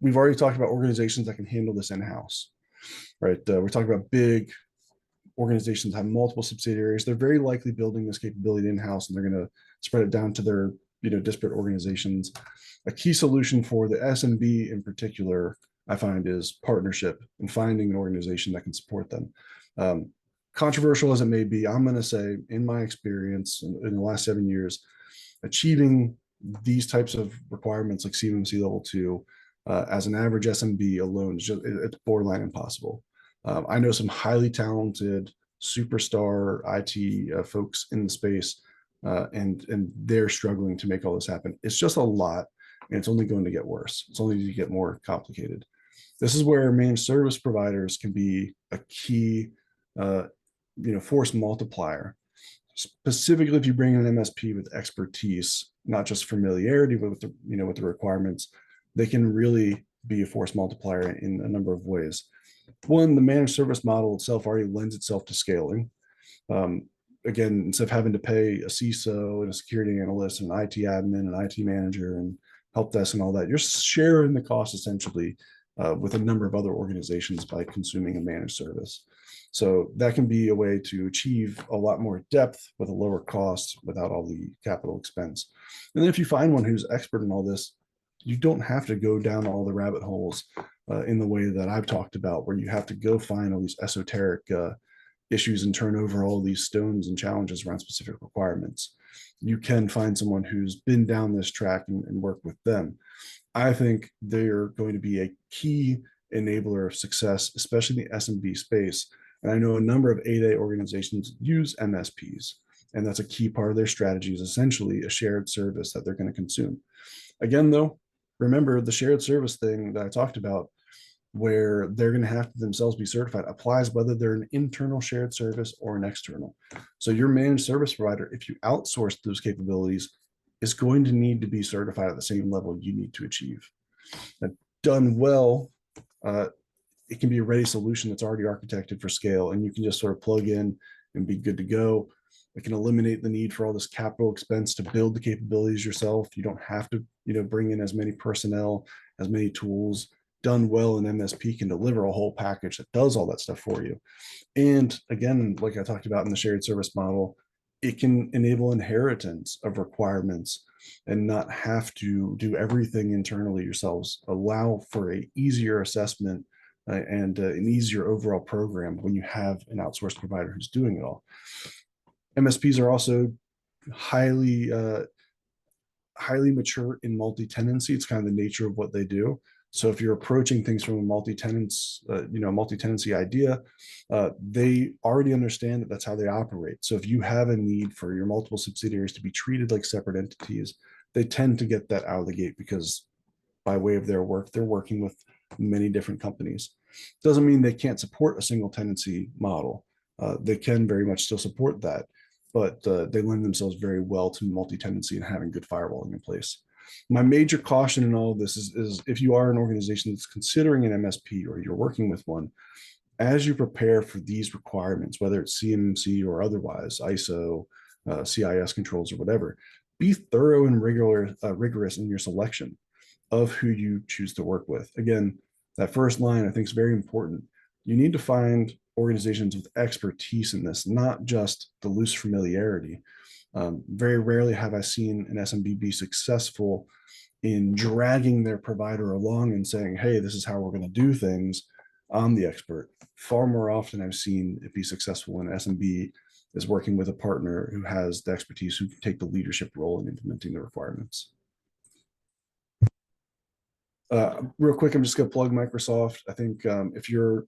we've already talked about organizations that can handle this in-house, right? We're talking about big organizations that have multiple subsidiaries. They're very likely building this capability in-house, and they're going to spread it down to their disparate organizations. A key solution for the SMB in particular, I find, is partnership and finding an organization that can support them. Controversial as it may be, I'm going to say, in my experience in the last 7 years, achieving these types of requirements like CMMC Level 2 as an average SMB alone, it's borderline impossible. I know some highly talented superstar IT folks in the space, and they're struggling to make all this happen. It's just a lot, and it's only going to get worse. It's only going to get more complicated. This is where managed service providers can be a key force multiplier. Specifically, if you bring in an MSP with expertise, not just familiarity, but with the requirements, they can really be a force multiplier in a number of ways. One, the managed service model itself already lends itself to scaling. Again, instead of having to pay a CISO and a security analyst and an IT admin and IT manager and help desk and all that, you're sharing the cost essentially with a number of other organizations by consuming a managed service. So that can be a way to achieve a lot more depth with a lower cost without all the capital expense. And then if you find one who's expert in all this, you don't have to go down all the rabbit holes in the way that I've talked about, where you have to go find all these esoteric issues and turn over all these stones and challenges around specific requirements. You can find someone who's been down this track and work with them. I think they're going to be a key enabler of success, especially in the SMB space. And I know a number of 8A organizations use MSPs, and that's a key part of their strategy, is essentially a shared service that they're going to consume. Again, though, remember the shared service thing that I talked about, where they're going to have to themselves be certified, applies whether they're an internal shared service or an external. So your managed service provider, if you outsource those capabilities, is going to need to be certified at the same level you need to achieve. Now, done well, it can be a ready solution that's already architected for scale, and you can just sort of plug in and be good to go. It can eliminate the need for all this capital expense to build the capabilities yourself. You don't have to, bring in as many personnel, as many tools. Done well, an MSP can deliver a whole package that does all that stuff for you. And again, like I talked about in the shared service model, it can enable inheritance of requirements and not have to do everything internally yourselves. Allow for an easier assessment and an easier overall program when you have an outsourced provider who's doing it all. MSPs are also highly highly mature in multi-tenancy. It's kind of the nature of what they do. So if you're approaching things from a multi-tenancy idea, they already understand that that's how they operate. So if you have a need for your multiple subsidiaries to be treated like separate entities, they tend to get that out of the gate because by way of their work, they're working with many different companies. Doesn't mean they can't support a single tenancy model. They can very much still support that, but they lend themselves very well to multi-tenancy and having good firewalling in place. My major caution in all of this is if you are an organization that's considering an MSP or you're working with one, as you prepare for these requirements, whether it's CMMC or otherwise, ISO, CIS controls or whatever, be thorough and rigorous in your selection of who you choose to work with. Again, that first line I think is very important. You need to find organizations with expertise in this, not just the loose familiarity. Very rarely have I seen an SMB be successful in dragging their provider along and saying, hey, this is how we're going to do things. I'm the expert. Far more often I've seen it be successful when SMB is working with a partner who has the expertise, who can take the leadership role in implementing the requirements. Real quick, I'm just going to plug Microsoft. I think if you're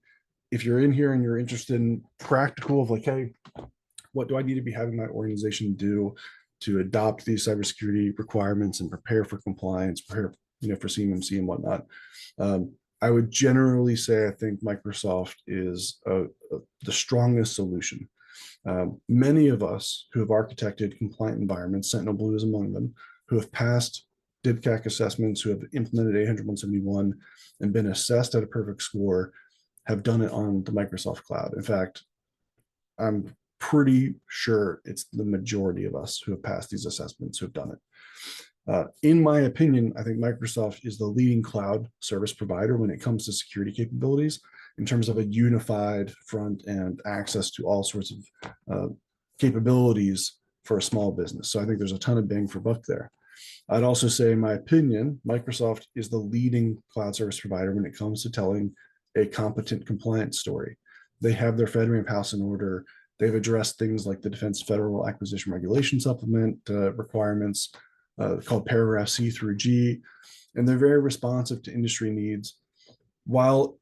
in here and you're interested in practical of like, hey, what do I need to be having my organization do to adopt these cybersecurity requirements and prepare for compliance, prepare for CMMC and whatnot. I would generally say I think Microsoft is the strongest solution. Many of us who have architected compliant environments, Sentinel Blue is among them, who have passed DIBCAC assessments, who have implemented 800-171 and been assessed at a perfect score, have done it on the Microsoft cloud. In fact, I'm pretty sure it's the majority of us who have passed these assessments who have done it. In my opinion, I think Microsoft is the leading cloud service provider when it comes to security capabilities in terms of a unified front end access to all sorts of capabilities for a small business. So I think there's a ton of bang for buck there. I'd also say, in my opinion, Microsoft is the leading cloud service provider when it comes to telling a competent compliance story. They have their FedRAMP house in order. They've addressed things like the Defense Federal Acquisition Regulation Supplement requirements called paragraph C through G, and they're very responsive to industry needs. While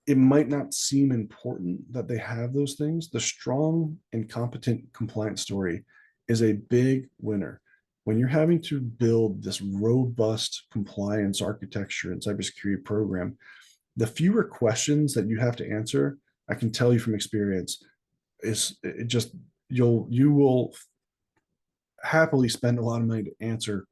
it might not seem important that they have those things, the strong and competent compliance story is a big winner. When you're having to build this robust compliance architecture and cybersecurity program, the fewer questions that you have to answer, I can tell you from experience, is it just you will happily spend a lot of money to answer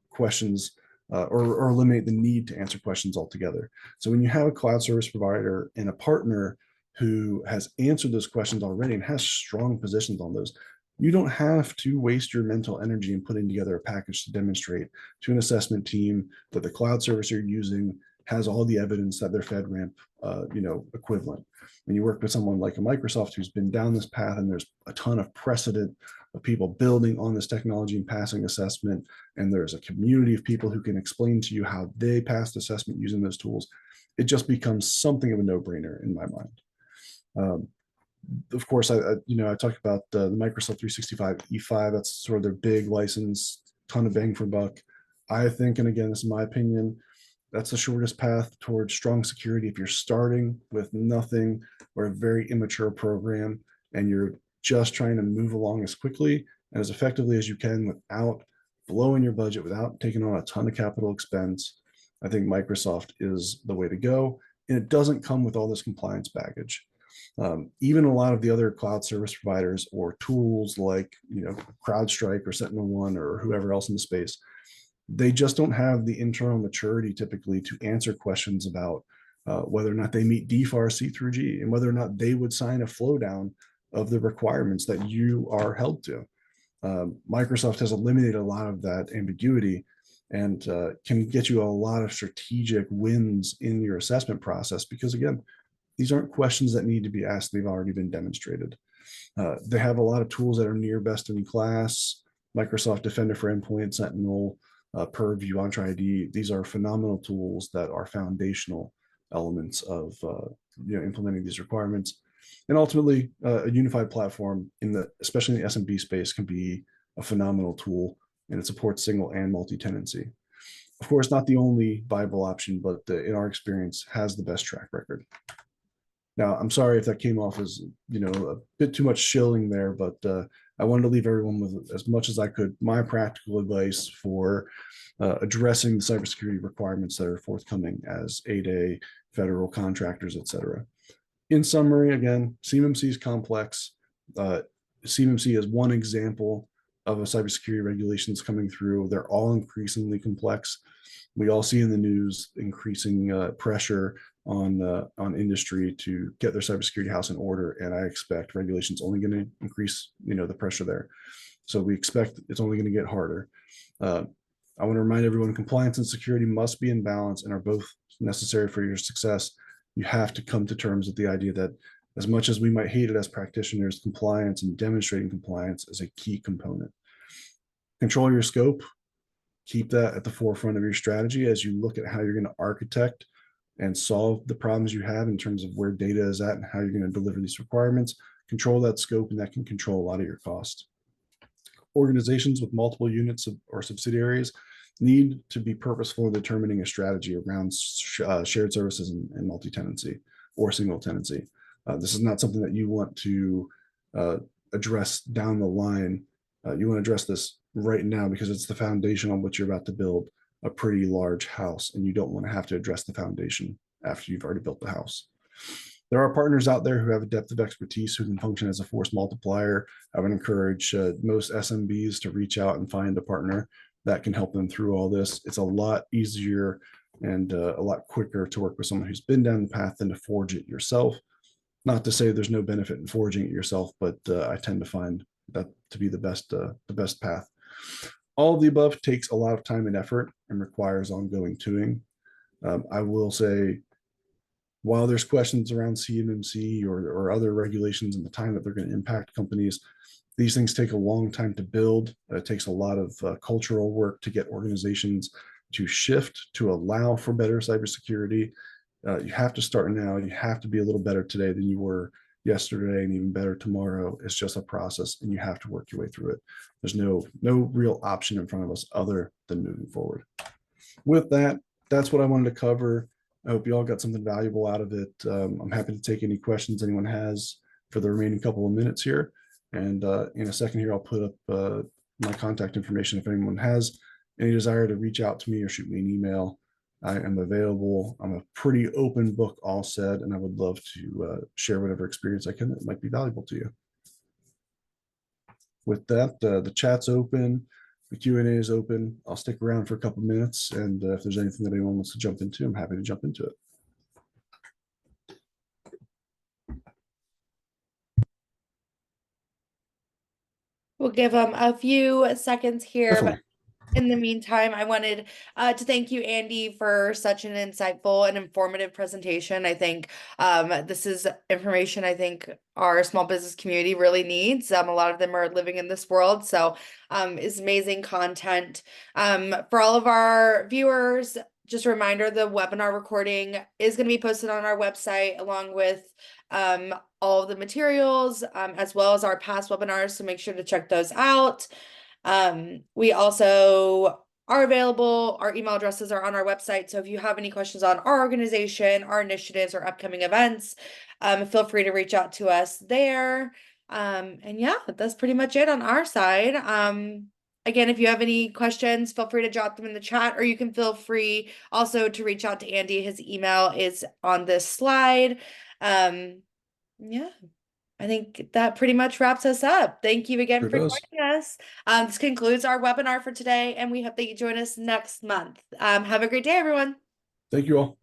questions or eliminate the need to answer questions altogether. So when you have a cloud service provider and a partner who has answered those questions already and has strong positions on those, you don't have to waste your mental energy in putting together a package to demonstrate to an assessment team that the cloud service you're using has all the evidence that they're FedRAMP, equivalent. When you work with someone like a Microsoft who's been down this path, and there's a ton of precedent of people building on this technology and passing assessment, and there's a community of people who can explain to you how they passed assessment using those tools, it just becomes something of a no-brainer in my mind. Of course, I talked about the Microsoft 365 E5. That's sort of their big license, ton of bang for buck. I think, and again, this is my opinion, that's the shortest path towards strong security. If you're starting with nothing or a very immature program and you're just trying to move along as quickly and as effectively as you can without blowing your budget, without taking on a ton of capital expense, I think Microsoft is the way to go. And it doesn't come with all this compliance baggage. Even a lot of the other cloud service providers or tools like CrowdStrike or SentinelOne or whoever else in the space, they just don't have the internal maturity typically to answer questions about whether or not they meet DFAR C through G and whether or not they would sign a flow down of the requirements that you are held to. Microsoft has eliminated a lot of that ambiguity and can get you a lot of strategic wins in your assessment process because, again, these aren't questions that need to be asked. They've already been demonstrated. They have a lot of tools that are near best in class. Microsoft Defender for Endpoint, Sentinel, Purview, Entra ID. These are phenomenal tools that are foundational elements of implementing these requirements. And ultimately, a unified platform especially in the SMB space can be a phenomenal tool and it supports single and multi-tenancy. Of course, not the only viable option, but in our experience has the best track record. Now, I'm sorry if that came off as, a bit too much shilling there, but I wanted to leave everyone with as much as I could my practical advice for addressing the cybersecurity requirements that are forthcoming as 8A, federal contractors, et cetera. In summary, again, CMMC is complex. CMMC is one example of a cybersecurity regulations coming through. They're all increasingly complex. We all see in the news increasing pressure on industry to get their cybersecurity house in order, and I expect regulations only going to increase, the pressure there. So we expect it's only going to get harder. I want to remind everyone, compliance and security must be in balance and are both necessary for your success. You have to come to terms with the idea that as much as we might hate it as practitioners, compliance and demonstrating compliance is a key component. Control your scope. Keep that at the forefront of your strategy as you look at how you're going to architect and solve the problems you have in terms of where data is at and how you're going to deliver these requirements. Control that scope, and that can control a lot of your cost. Organizations with multiple units or subsidiaries need to be purposeful in determining a strategy around shared services and multi-tenancy or single tenancy. This is not something that you want to address down the line. You want to address this right now because it's the foundation on which you're about to build a pretty large house, and you don't want to have to address the foundation after you've already built the house. There are partners out there who have a depth of expertise who can function as a force multiplier. I would encourage most SMBs to reach out and find a partner that can help them through all this. It's a lot easier and a lot quicker to work with someone who's been down the path than to forge it yourself. Not to say there's no benefit in forging it yourself, but I tend to find that to be the best path. All of the above takes a lot of time and effort and requires ongoing tuning. I will say, while there's questions around CMMC or other regulations and the time that they're going to impact companies, these things take a long time to build. It takes a lot of cultural work to get organizations to shift to allow for better cybersecurity. You have to start now. You have to be a little better today than you were yesterday, and even better tomorrow. It's just a process, and you have to work your way through it. There's no real option in front of us other than moving forward. With that, that's what I wanted to cover. I hope you all got something valuable out of it. I'm happy to take any questions anyone has for the remaining couple of minutes here. And in a second here, I'll put up my contact information if anyone has any desire to reach out to me or shoot me an email. I am available. I'm a pretty open book, all said, and I would love to share whatever experience I can that might be valuable to you. With that, the chat's open, the Q&A is open. I'll stick around for a couple minutes, and if there's anything that anyone wants to jump into, I'm happy to jump into it. We'll give them a few seconds here, Definitely. but in the meantime, I wanted to thank you, Andy, for such an insightful and informative presentation. I think this is information I think our small business community really needs. A lot of them are living in this world, so it's amazing content. For all of our viewers, just a reminder, the webinar recording is going to be posted on our website along with all of the materials as well as our past webinars, so make sure to check those out. We also are available. Our email addresses are on our website. So if you have any questions on our organization, our initiatives, or upcoming events, feel free to reach out to us there. And yeah, that's pretty much it on our side. Again, if you have any questions, feel free to drop them in the chat, or you can feel free also to reach out to Andy. His email is on this slide. Yeah. I think that pretty much wraps us up. Thank you again for joining us. This concludes our webinar for today, and we hope that you join us next month. Have a great day, everyone. Thank you all.